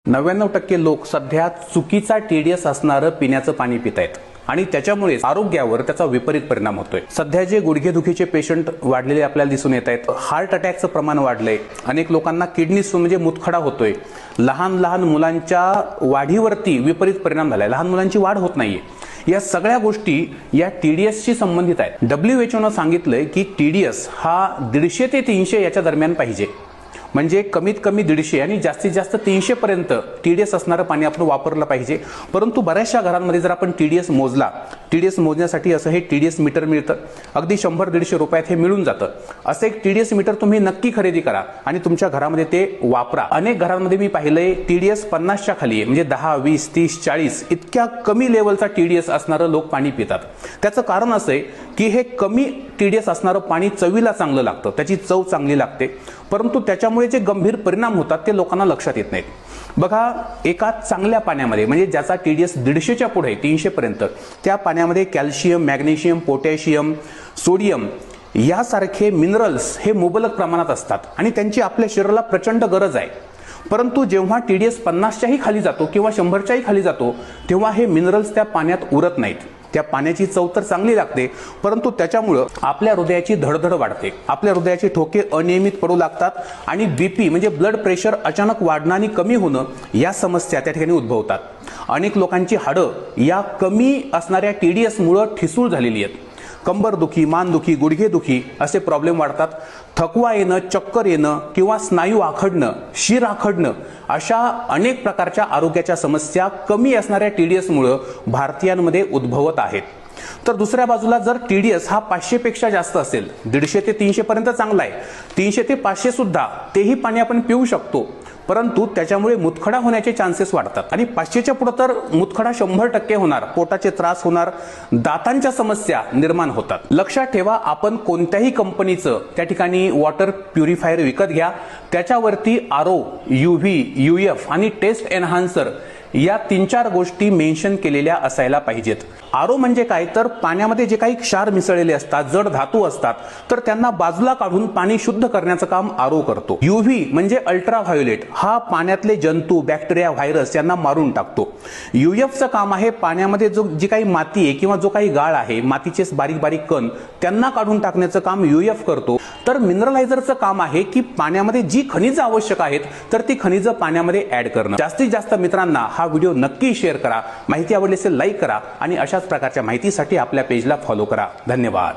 99% लोक सध्या चुकीचा टीडीएस असणारं पिण्याचं पाणी पित आहेत आणि त्याच्यामुळे आरोग्यावर त्याचा विपरीत परिणाम होतोय। सध्या जे गुडघेदुखीचे पेशंट वाढलेले आपल्याला दिसून येत आहेत, हार्ट अटॅकचं प्रमाण वाढलंय, अनेक लोकांना किडनी स्टोन म्हणजे मुतखडा होतोय, लहान लहान मुलांच्या वाढीवरती विपरीत परिणाम झालाय, लहान मुलांची वाढ होत नाहीये। या सगळ्या गोष्टी या टीडीएसशी संबंधित आहेत। WHO ने सांगितलंय की टीडीएस हा 150 ते 300 याच्या दरम्यान पाहिजे, म्हणजे कमीत कमी 150 आणि जास्तीत जास्त 300 पर्यंत टीडीएस असणारं पाणी आपण वापरलं पाहिजे। परंतु बऱ्याचशा घरांमध्ये जर आपण टीडीएस मोजला, टीडीएस मोजण्यासाठी असं हे टीडीएस मीटर मिळतं, अगदी 100-150 रुपयात हे मिळून जातं। असं एक टीडीएस मीटर तुम्ही नक्की खरेदी करा आणि तुमच्या घरामध्ये ते वापरा। अनेक घरांमध्ये मी पाहिलंय टीडीएस 50च्या खाली आहे, म्हणजे 10, 20, 30, 40 इतक्या कमी लेवलचा टीडीएस असणारं लोक पाणी पितात। त्याचं कारण असं आहे की हे कमी टीडीएस असणारं पाणी चवीला चांगलं लागतं, त्याची चव चांगली लागते, परंतु त्याच्यामुळे जे गंभीर परिणाम होतात ते लोकांना लक्षात येत नाहीत। बघा, एका चांगल्या पाण्यामध्ये म्हणजे ज्याचा टीडीएस 150च्या पुढे 300 पर्यंत, त्या पाण्यामध्ये कॅल्शियम, मॅग्नेशियम, पोटॅशियम, सोडियम यासारखे मिनरल्स हे मुबलक प्रमाणात असतात आणि त्यांची आपल्या शरीराला प्रचंड गरज आहे। परंतु जेव्हा टीडीएस 50च्याही खाली जातो किंवा 100च्याही खाली जातो, तेव्हा हे मिनरल्स त्या पाण्यात उरत नाहीत। त्या पाण्याची चव तर चांगली लागते, परंतु त्याच्यामुळे आपल्या हृदयाची धडधड वाढते, आपल्या हृदयाचे ठोके अनियमित पडू लागतात आणि बीपी म्हणजे ब्लड प्रेशर अचानक वाढणं आणि कमी होणं या समस्या त्या ठिकाणी उद्भवतात। अनेक लोकांची हाडं या कमी असणाऱ्या टीडीएस मुळे ठिसूळ झालेली आहेत। कंबरदुखी, मानदुखी, गुडघेदुखी असे प्रॉब्लेम वाढतात। थकवा येणं, चक्कर येणं किंवा स्नायू आखडणं, शिर आखडणं अशा अनेक प्रकारच्या आरोग्याच्या समस्या कमी असणाऱ्या टीडीएस मुळे भारतीयांमध्ये उद्भवत आहेत। तर दुसऱ्या बाजूला जर टीडीएस हा 500 पेक्षा जास्त असेल, 150 ते 300 पर्यंत चांगला आहे, 300 ते 500 सुद्धा तेही पाणी आपण पिऊ शकतो, परंतु त्याच्यामुळे मुतखडा होण्याचे चान्सेस वाढतात आणि 500च्या पुढे तर मुतखडा 100% होणार, पोटाचे त्रास होणार, दातांच्या समस्या निर्माण होतात। लक्षात ठेवा, आपण कोणत्याही कंपनीचं त्या ठिकाणी वॉटर प्युरिफायर विकत घ्या, त्याच्यावरती आरओ, यूव्ही, यूएफ आणि टेस्ट एनहान्सर या 3-4 गोष्टी मेन्शन केलेल्या असायला पाहिजेत। आरओ म्हणजे काय, तर पाण्यामध्ये जे काही क्षार मिसळलेले असतात, जड धातू असतात, तर त्यांना बाजूला काढून पाणी शुद्ध करण्याचं काम आरओ करतो। यूव्ही म्हणजे अल्ट्राव्हायोलेट, हा पाण्यातले जंतू, बॅक्टेरिया, व्हायरस यांना मारून टाकतो। यूएफचं काम आहे पाण्यामध्ये जी काही माती आहे किंवा जो काही गाळ आहे, मातीचे बारीक बारीक कण त्यांना काढून टाकण्याचं काम यूएफ करतो। तर मिनरलायझरचं काम आहे की पाण्यामध्ये जी खनिजं आवश्यक आहेत तर ती खनिजं पाण्यामध्ये ऍड करणं। जास्तीत जास्त मित्रांना हा व्हिडिओ नक्की शेअर करा, माहिती आवडली असेल लाईक करा आणि अशाच प्रकारच्या माहितीसाठी आपल्या पेजला फॉलो करा। धन्यवाद।